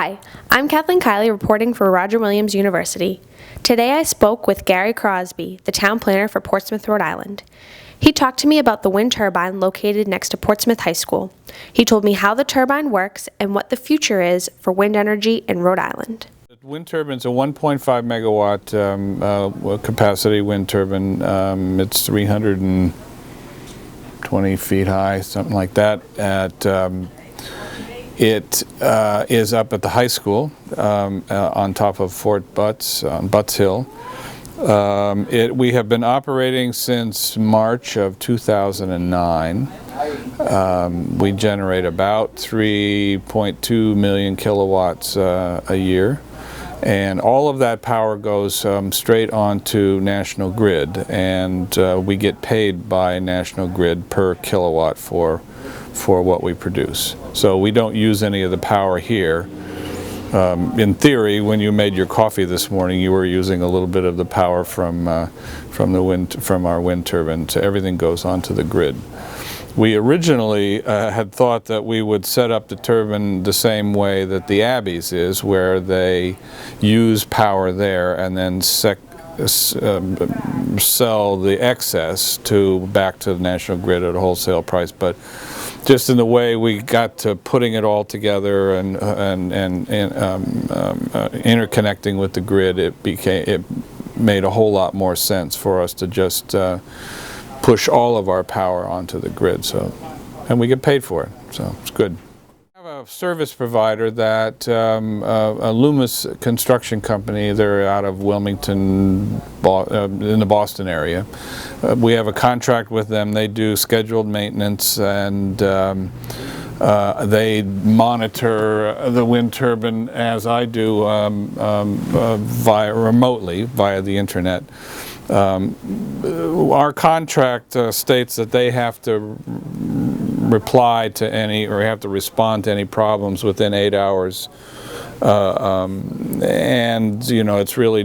Hi, I'm Kathleen Kiley reporting for Roger Williams University. Today I spoke with Gary Crosby, the Town Planner for Portsmouth, Rhode Island. He talked to me about the wind turbine located next to Portsmouth High School. He told me how the turbine works and what the future is for wind energy in Rhode Island. The wind turbine is a 1.5 megawatt capacity wind turbine. It's 320 feet high, something like that. It is up at the high school on top of Fort Butts, on Butts Hill. We have been operating since March of 2009. We generate about 3.2 million kilowatts a year. And all of that power goes straight onto National Grid, and we get paid by National Grid per kilowatt for what we produce. So we don't use any of the power here. In theory, when you made your coffee this morning, you were using a little bit of the power from our wind turbine. So everything goes onto the grid. We originally had thought that we would set up the turbine the same way that the Abbeys is, where they use power there and then sell the excess back to the National Grid at a wholesale price. But just in the way we got to putting it all together and interconnecting with the grid, it made a whole lot more sense for us to just push all of our power onto the grid, and we get paid for it, so it's good. We have a service provider that a Loomis construction company. They're out of Wilmington, in the Boston area. We have a contract with them. They do scheduled maintenance, and they monitor the wind turbine as I do remotely via the internet. Our contract states that they have to reply to any, or have to respond to any problems within 8 hours, and you know, it's really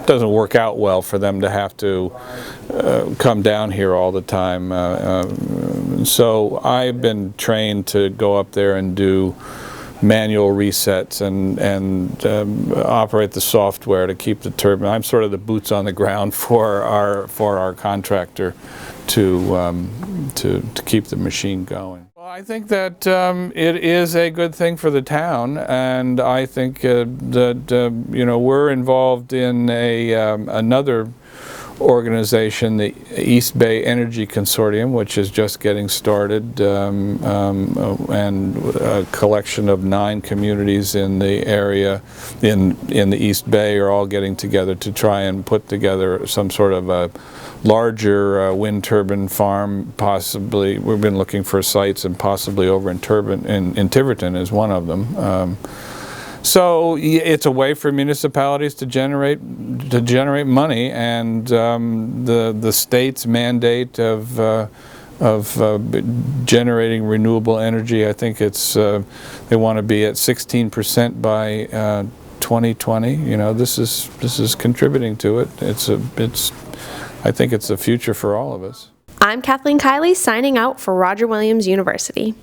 doesn't work out well for them to have to come down here all the time. So I've been trained to go up there and do manual resets and operate the software to keep the turbine. I'm sort of the boots on the ground for our contractor to keep the machine going. Well, I think that it is a good thing for the town, and I think that you know, we're involved in another organization, the East Bay Energy Consortium, which is just getting started, and a collection of 9 communities in the area in the East Bay are all getting together to try and put together some sort of a larger wind turbine farm. Possibly, we've been looking for sites, and possibly over in Tiverton is one of them. So it's a way for municipalities to generate money, and the state's mandate of generating renewable energy, I think it's they want to be at 16% by 2020. You know, this is contributing to it. I think it's the future for all of us. I'm Kathleen Kiley signing out for Roger Williams University.